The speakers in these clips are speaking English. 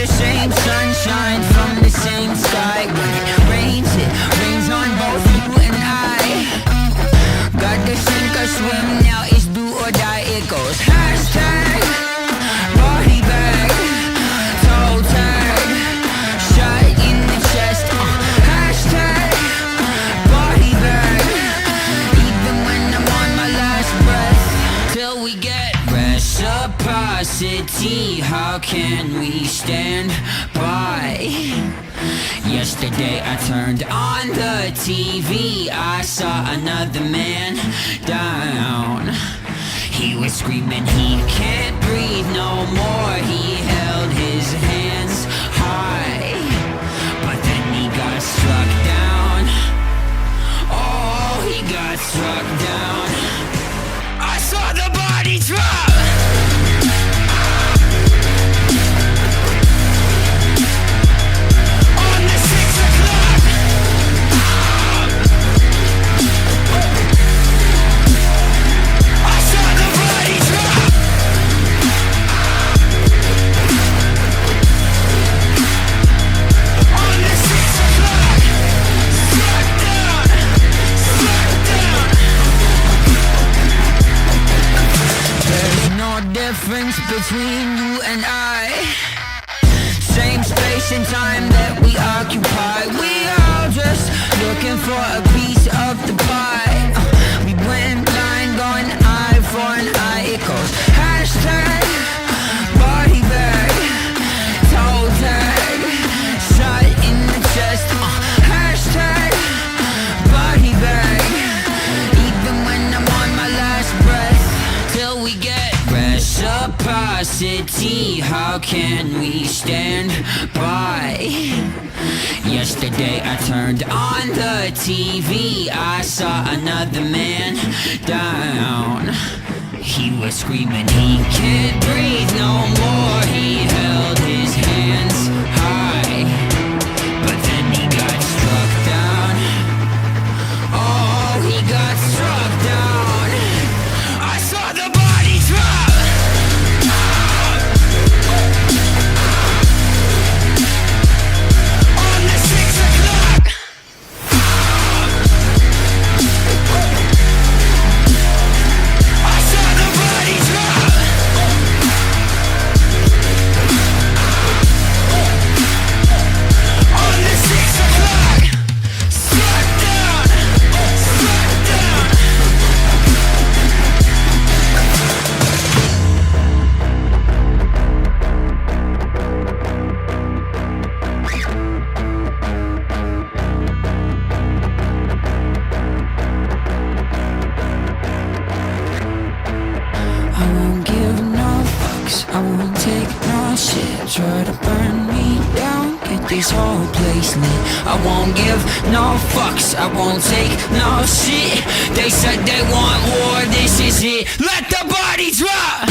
the same sunshine from the same sky. When it rains on both you and I. Gotta sink or swim, now it's do or die. It goes hashtag body bag, toe tag, shot in the chest. Hashtag body bag, even when I'm on my last breath. Till we get reciprocity, how can we stand by? Yesterday I turned on the TV, I saw another man down. He was screaming he can't breathe no more. He held his hands high, but then he got struck down. Oh, he got struck down. I saw the body drop. Difference between you and I. Same space and time that we occupy. We all just looking for a piece of the pie. We went blind, going eye for an eye. It goes hashtag body bag, toe tag, shot in the chest. Hashtag body bag, even when I'm on my last breath. Till we get reciprocity, how can we stand by? Yesterday I turned on the TV, I saw another man down. He was screaming he can't breathe no more. He held his hands high, but then he got struck down. Oh, he got struck down. I saw the body drop. I won't take no shit. Try to burn me down, get this whole place lit. I won't give no fucks, I won't take no shit. They said they want war, this is it. Let the body drop.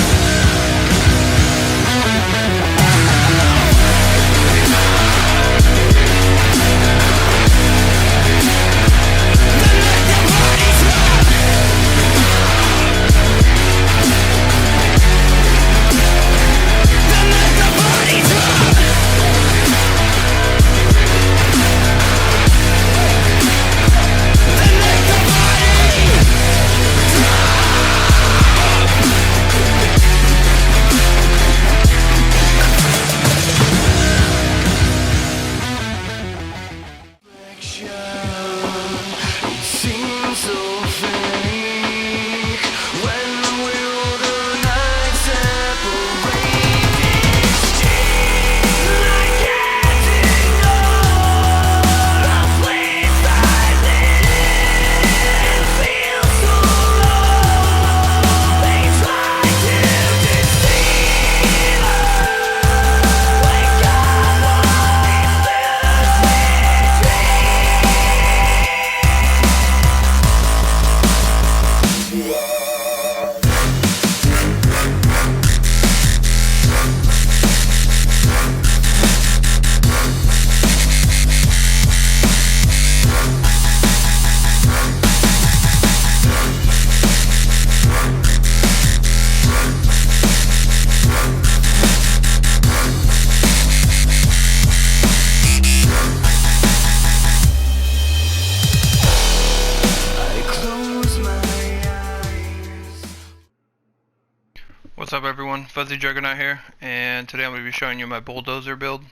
Fuzzy Juggernaut here, and today I'm going to be showing you my Bulldozer build.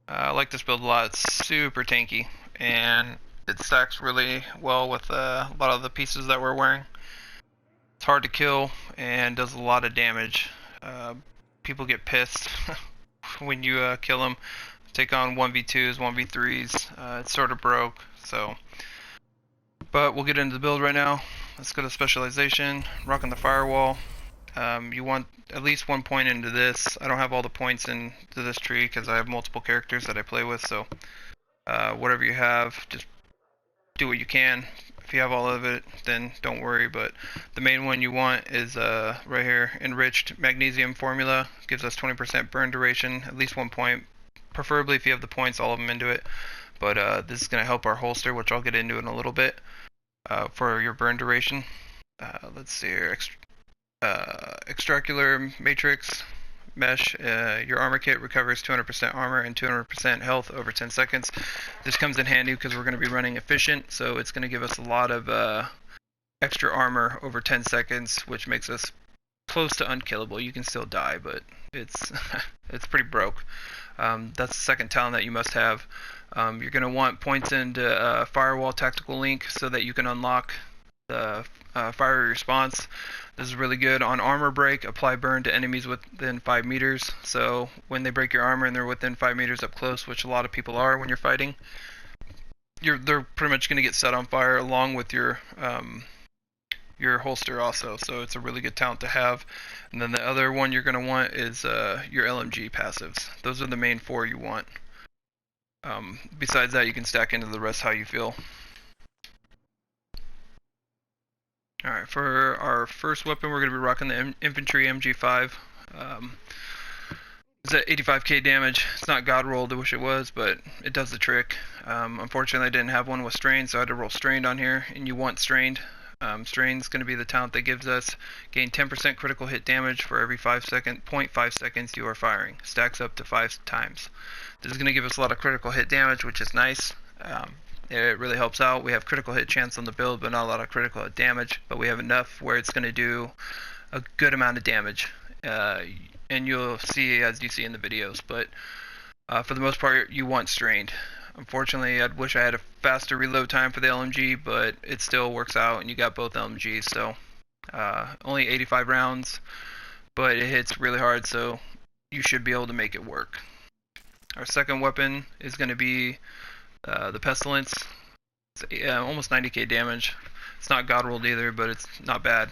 I like this build a lot. It's super tanky, and it stacks really well with a lot of the pieces that we're wearing. It's hard to kill and does a lot of damage. People get pissed when you kill them. Take on 1v2s, 1v3s. It's sort of broke, so. But we'll get into the build right now. Let's go to Specialization, rocking the firewall. You want at least 1 point into this. I don't have all the points into this tree because I have multiple characters that I play with, so whatever you have, just do what you can. If you have all of it, then don't worry, but the main one you want is right here, enriched magnesium formula. Gives us 20% burn duration, at least 1 point, preferably if you have the points, all of them into it. But this is going to help our holster, which I'll get into in a little bit, for your burn duration. Let's see here. Extracular matrix mesh. Your armor kit recovers 200% armor and 200% health over 10 seconds. This comes in handy because we're going to be running efficient, so it's going to give us a lot of extra armor over 10 seconds, which makes us close to unkillable. You can still die, but it's it's pretty broke. That's the second talent that you must have. You're going to want points into Firewall Tactical Link so that you can unlock the fiery response. This is really good. On armor break, apply burn to enemies within 5 meters. So when they break your armor and they're within 5 meters up close, which a lot of people are when you're fighting, they're pretty much going to get set on fire along with your holster also. So it's a really good talent to have. And then the other one you're going to want is your LMG passives. Those are the main 4 you want. Besides that, you can stack into the rest how you feel. Alright, for our first weapon, we're going to be rocking the Infantry MG5. It's at 85k damage. It's not god rolled, I wish it was, but it does the trick. Unfortunately, I didn't have one with strained, so I had to roll strained on here, and you want strained. Strained's going to be the talent that gives us gain 10% critical hit damage for every 0.5 seconds you are firing. Stacks up to 5 times. This is going to give us a lot of critical hit damage, which is nice. It really helps out. We have critical hit chance on the build, but not a lot of critical hit damage. But we have enough where it's going to do a good amount of damage. And you'll see as you see in the videos. But for the most part, you want strained. Unfortunately, I wish I had a faster reload time for the LMG, but it still works out, and you got both LMGs. So only 85 rounds, but it hits really hard, so you should be able to make it work. Our second weapon is going to be the Pestilence. It's almost 90k damage. It's not god rolled either, but it's not bad.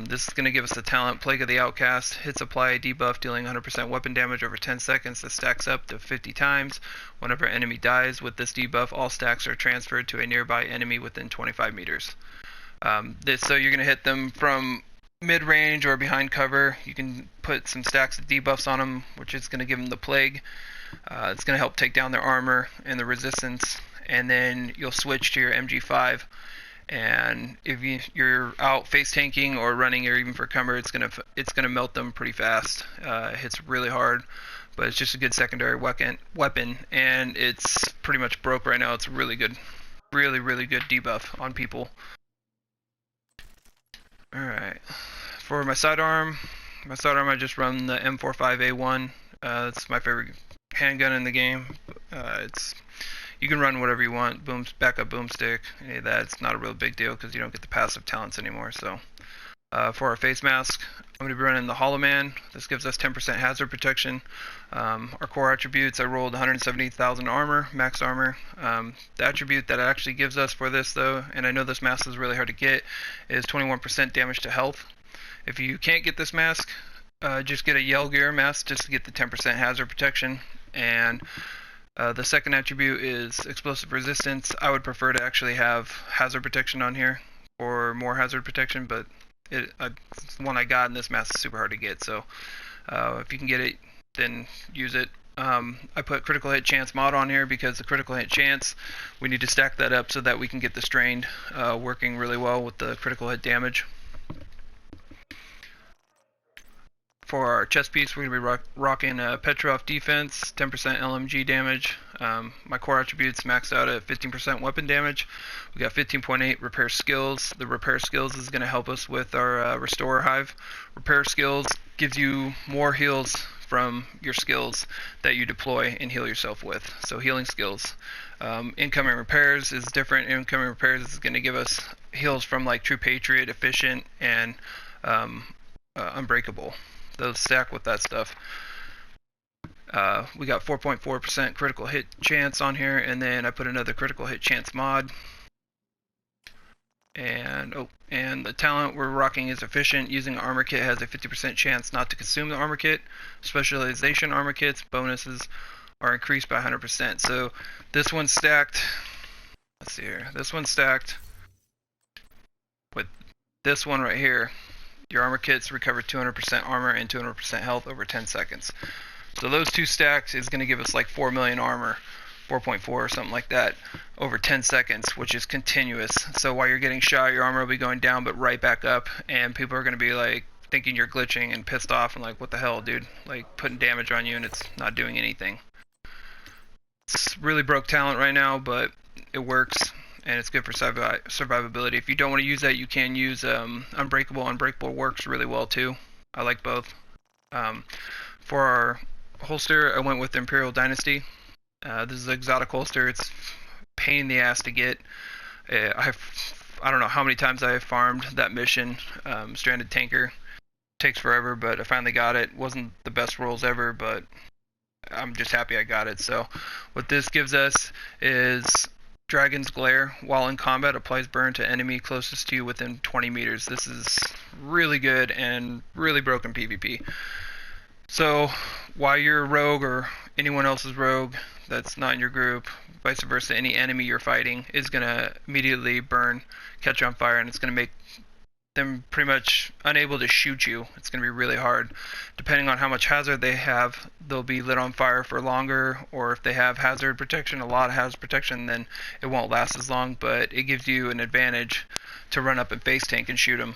This is going to give us the talent Plague of the Outcast. Hits apply a debuff dealing 100% weapon damage over 10 seconds. That stacks up to 50 times. Whenever an enemy dies with this debuff, all stacks are transferred to a nearby enemy within 25 meters. So you're going to hit them from mid-range or behind cover. You can put some stacks of debuffs on them, which is going to give them the Plague. It's going to help take down their armor and the resistance, and then you'll switch to your MG5. And if you're out face tanking or running or even for cover, it's gonna melt them pretty fast. It hits really hard, but it's just a good secondary weapon, and it's pretty much broke right now. It's really good, really good debuff on people. All right, for my sidearm, I just run the M45A1. That's my favorite handgun in the game. You can run whatever you want, backup boomstick, any of that. It's not a real big deal because you don't get the passive talents anymore. So for our face mask, I'm going to be running the Hollow Man. This gives us 10% hazard protection. Our core attributes, I rolled 170,000 armor, max armor. The attribute that it actually gives us for this though, and I know this mask is really hard to get, is 21% damage to health. If you can't get this mask, just get a Yell Gear mask just to get the 10% hazard protection. And the second attribute is explosive resistance. I would prefer to actually have hazard protection on here for more hazard protection, but it's the one I got, and this mask is super hard to get, so if you can get it, then use it. I put critical hit chance mod on here because the critical hit chance, we need to stack that up so that we can get the strained working really well with the critical hit damage. For our chest piece, we're going to be rocking Petrov defense, 10% LMG damage. My core attributes maxed out at 15% weapon damage. We got 15.8 repair skills. The repair skills is going to help us with our Restorer Hive. Repair skills gives you more heals from your skills that you deploy and heal yourself with. So healing skills. Incoming repairs is different. Incoming repairs is going to give us heals from like True Patriot, Efficient, and Unbreakable. Those stack with that stuff. We got 4.4% critical hit chance on here, and then I put another critical hit chance mod. And the talent we're rocking is Efficient. Using an armor kit has a 50% chance not to consume the armor kit. Specialization armor kits bonuses are increased by 100%. So this one's stacked. Let's see here. This one's stacked with this one right here. Your armor kits recover 200% armor and 200% health over 10 seconds. So those two stacks is going to give us like 4 million armor, 4.4 or something like that, over 10 seconds, which is continuous. So while you're getting shot, your armor will be going down but right back up, and people are going to be like thinking you're glitching and pissed off and like, what the hell, dude? Like putting damage on you and it's not doing anything. It's really broke talent right now, but it works. And it's good for survivability. If you don't want to use that, you can use Unbreakable. Unbreakable works really well too. I like both. For our holster, I went with Imperial Dynasty. This is an exotic holster. It's a pain in the ass to get. I don't know how many times I have farmed that mission, Stranded Tanker. It takes forever, but I finally got it. Wasn't the best rolls ever, but I'm just happy I got it. So what this gives us is Dragon's Glare. While in combat, applies burn to enemy closest to you within 20 meters. This is really good and really broken PvP. So while you're a rogue or anyone else is rogue that's not in your group, vice versa, any enemy you're fighting is going to immediately burn, catch on fire, and it's going to make them pretty much unable to shoot you. It's going to be really hard. Depending on how much hazard they have, they'll be lit on fire for longer, or if they have hazard protection, a lot of hazard protection, then it won't last as long, but it gives you an advantage to run up and face tank and shoot them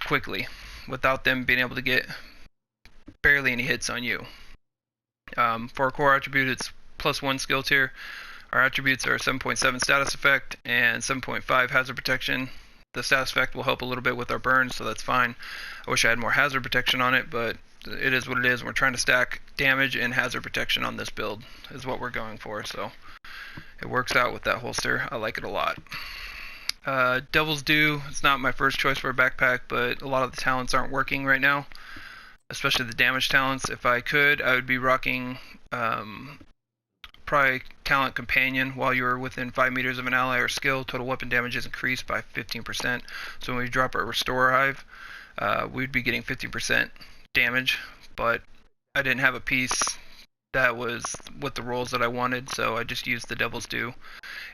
quickly without them being able to get barely any hits on you. For our core attribute, it's +1 skill tier. Our attributes are 7.7 status effect and 7.5 hazard protection. The status effect will help a little bit with our burn, so that's fine. I wish I had more hazard protection on it, but it is what it is. We're trying to stack damage and hazard protection on this build is what we're going for, so it works out with that holster. I like it a lot. Devil's Due, it's not my first choice for a backpack, but a lot of the talents aren't working right now, especially the damage talents. If I could, I would be rocking probably Talent Companion. While you're within 5 meters of an ally or skill, total weapon damage is increased by 15%. So when we drop our Restorer Hive, we'd be getting 15% damage, but I didn't have a piece that was with the rolls that I wanted, so I just used the Devil's Due.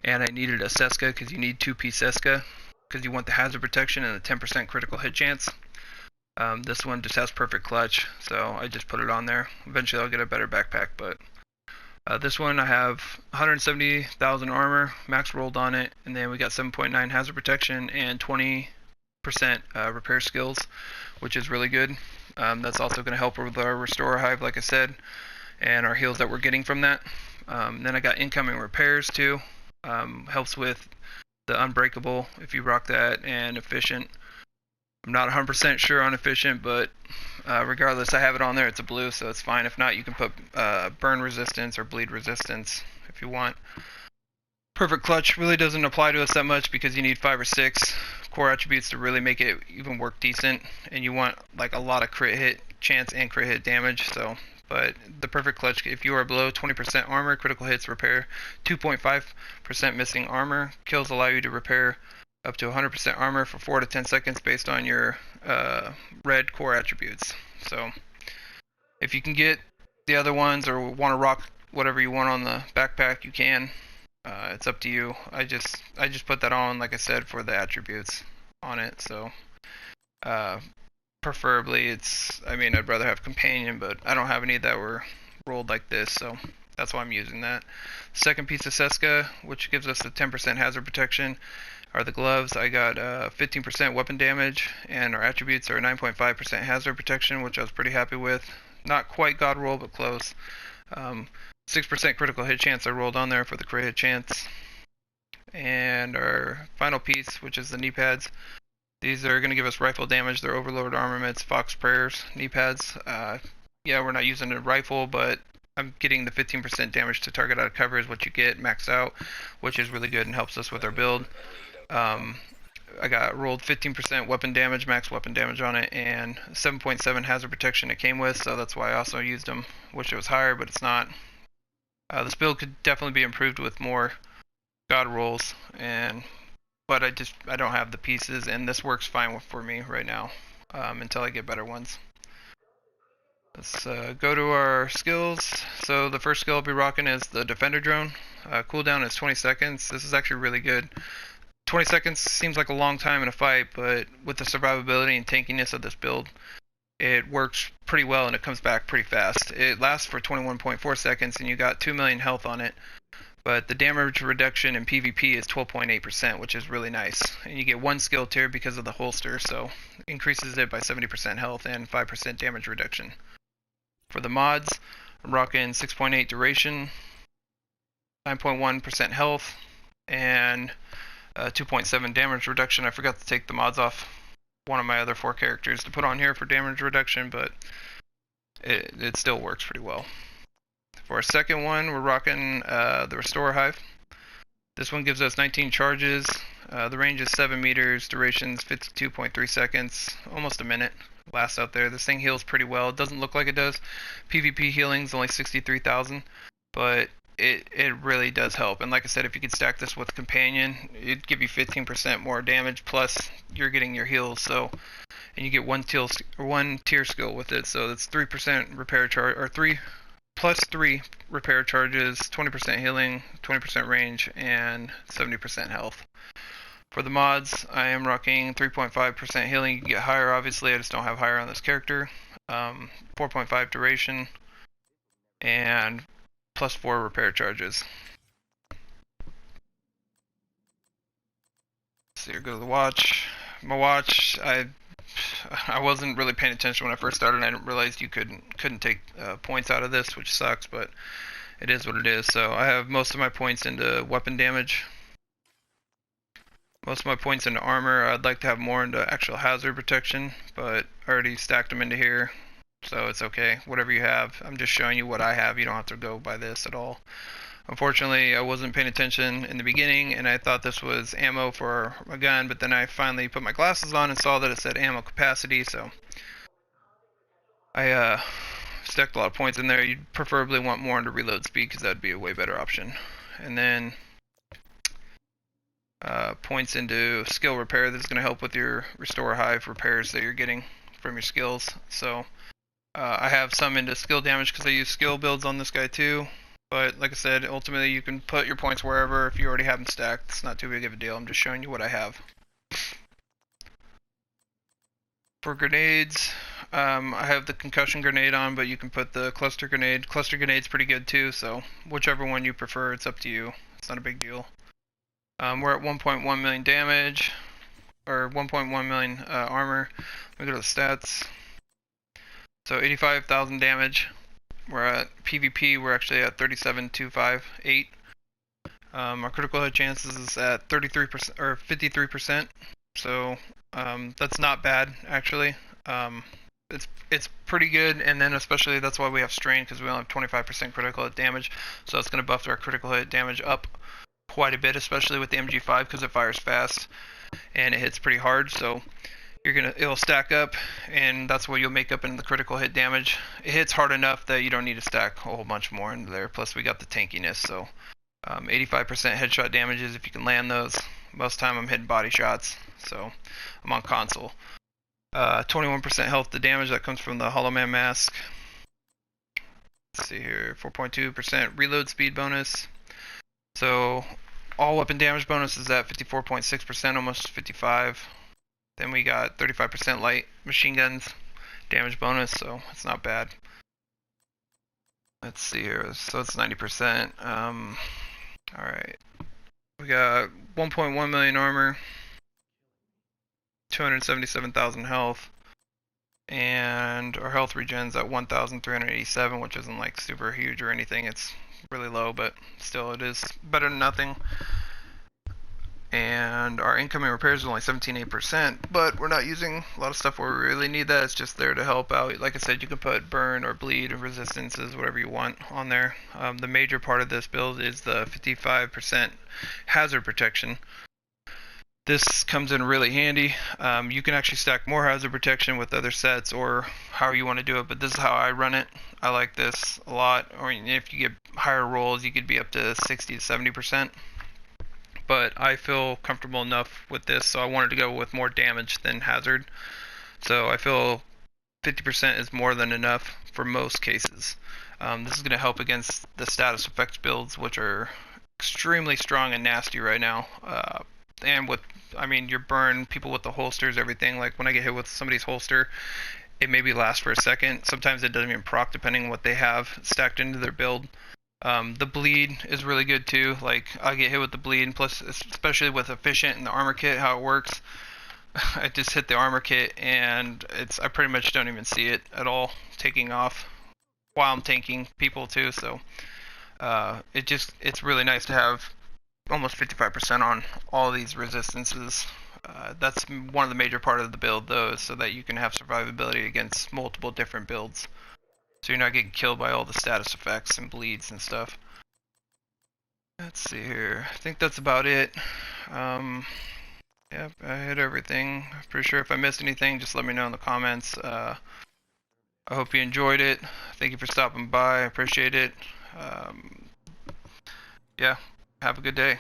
And I needed a Seska because you need 2-piece Seska because you want the hazard protection and the 10% critical hit chance. This one just has perfect clutch, so I just put it on there. Eventually I'll get a better backpack, but this one I have 170,000 armor max rolled on it, and then we got 7.9 hazard protection and 20% repair skills, which is really good. That's also going to help with our Restorer Hive, like I said, and our heals that we're getting from that. Then I got incoming repairs too. Helps with the Unbreakable if you rock that, and Efficient. I'm not 100% sure on Efficient, but regardless, I have it on there. It's a blue, so it's fine. If not, you can put burn resistance or bleed resistance if you want. Perfect Clutch really doesn't apply to us that much because you need 5 or 6 core attributes to really make it even work decent, and you want like a lot of crit hit chance and crit hit damage. So, but the Perfect Clutch, if you are below 20% armor, critical hits repair 2.5% missing armor. Kills allow you to repair up to 100% armor for 4 to 10 seconds based on your red core attributes. So if you can get the other ones or want to rock whatever you want on the backpack, you can. It's up to you. I just put that on, like I said, for the attributes on it. So preferably I'd rather have Companion, but I don't have any that were rolled like this, so that's why I'm using that. Second piece of Seska, which gives us the 10% hazard protection. are the gloves. I got 15% weapon damage, and our attributes are 9.5% hazard protection, which I was pretty happy with. Not quite god roll, but close. 6% critical hit chance I rolled on there for the crit hit chance. And our final piece, which is the knee pads. These are going to give us rifle damage. They're Overlord Armaments, Fox Prayers knee pads. Yeah, we're not using a rifle, but I'm getting the 15% damage to target out of cover is what you get maxed out, which is really good and helps us with our build. I got rolled 15% weapon damage, max weapon damage on it, and 7.7 hazard protection it came with, so that's why I also used them. Wish it was higher, but it's not. This build could definitely be improved with more god rolls, but I don't have the pieces, and this works fine for me right now until I get better ones. Let's go to our skills. So the first skill I'll be rocking is the Defender Drone. Cooldown is 20 seconds. This is actually really good. 20 seconds seems like a long time in a fight, but with the survivability and tankiness of this build, it works pretty well and it comes back pretty fast. It lasts for 21.4 seconds and you got 2 million health on it, but the damage reduction in PvP is 12.8%, which is really nice. And you get one skill tier because of the holster, so it increases it by 70% health and 5% damage reduction. For the mods, I'm rocking 6.8 duration, 9.1% health, and 2.7 damage reduction. I forgot to take the mods off one of my other 4 characters to put on here for damage reduction, but it still works pretty well. For our second one, we're rocking the Restore Hive. This one gives us 19 charges. The range is 7 meters, duration's 52.3 seconds, almost a minute. Lasts out there. This thing heals pretty well. It doesn't look like it does. PvP healing's only 63,000, but it really does help. And like I said, if you could stack this with Companion, it'd give you 15% more damage, plus you're getting your heals. So, and you get one tier skill with it. So that's 3% repair charge, or 3 plus 3 repair charges, 20% healing, 20% range, and 70% health. For the mods, I am rocking 3.5% healing. You can get higher, obviously. I just don't have higher on this character. 4.5 duration, and plus 4 repair charges. So here, go to the watch. My watch, I wasn't really paying attention when I first started. I didn't realize you couldn't take points out of this, which sucks, but it is what it is. So I have most of my points into weapon damage. Most of my points into armor. I'd like to have more into actual hazard protection, but I already stacked them into here, so it's okay. Whatever you have, I'm just showing you what I have. You don't have to go by this at all. Unfortunately, I wasn't paying attention in the beginning, and I thought this was ammo for a gun, but then I finally put my glasses on and saw that it said ammo capacity, so I stacked a lot of points in there. You'd preferably want more into reload speed, because that'd be a way better option. And then points into skill repair. That's going to help with your Restore Hive repairs that you're getting from your skills. So I have some into skill damage because I use skill builds on this guy too. But like I said, ultimately you can put your points wherever. If you already have them stacked, it's not too big of a deal. I'm just showing you what I have. For grenades, I have the concussion grenade on, but you can put the cluster grenade. Cluster grenade's pretty good too, so whichever one you prefer, it's up to you. It's not a big deal. We're at 1.1 million damage, or 1.1 million armor. Let me go to the stats. So 85,000 damage. We're at PvP, we're actually at 37,258. Our critical hit chances is at 33% or 53%. So that's not bad actually. It's pretty good, and then especially that's why we have strain, because we only have 25% critical hit damage. So it's going to buff our critical hit damage up quite a bit, especially with the MG5, because it fires fast and it hits pretty hard. So it'll stack up, and that's what you'll make up in the critical hit damage. It hits hard enough that you don't need to stack a whole bunch more into there. Plus we got the tankiness, so 85% headshot damages if you can land those. Most of the time I'm hitting body shots, so I'm on console. 21% health to damage, that comes from the Hollow Man mask. Let's see here, 4.2% reload speed bonus. So all weapon damage bonus is at 54.6%, almost 55. Then we got 35% light machine guns damage bonus, so it's not bad. Let's see here, so it's 90%. Alright. We got 1.1 million armor, 277,000 health, and our health regen's at 1,387, which isn't like super huge or anything. It's really low, but still it is better than nothing. And our incoming repairs is only 17.8%, but we're not using a lot of stuff where we really need that. It's just there to help out. Like I said, you can put burn or bleed or resistances, whatever you want on there. The major part of this build is the 55% hazard protection. This comes in really handy. You can actually stack more hazard protection with other sets or however you want to do it, but this is how I run it. I like this a lot. Or if you get higher rolls, you could be up to 60 to 70%. But I feel comfortable enough with this, so I wanted to go with more damage than hazard. So I feel 50% is more than enough for most cases. This is going to help against the status effects builds, which are extremely strong and nasty right now. And with, I mean, your burn, people with the holsters, everything. Like when I get hit with somebody's holster, it maybe lasts for a second. Sometimes it doesn't even proc depending on what they have stacked into their build. The bleed is really good too. Like I get hit with the bleed, and plus especially with efficient and the armor kit, how it works. I just hit the armor kit and I pretty much don't even see it at all taking off while I'm tanking people too. So it's really nice to have almost 55% on all these resistances. That's one of the major part of the build though, so that you can have survivability against multiple different builds. So you're not getting killed by all the status effects and bleeds and stuff. Let's see here. I think that's about it. Yep, I hit everything. I'm pretty sure if I missed anything, just let me know in the comments. I hope you enjoyed it. Thank you for stopping by. I appreciate it. Yeah, have a good day.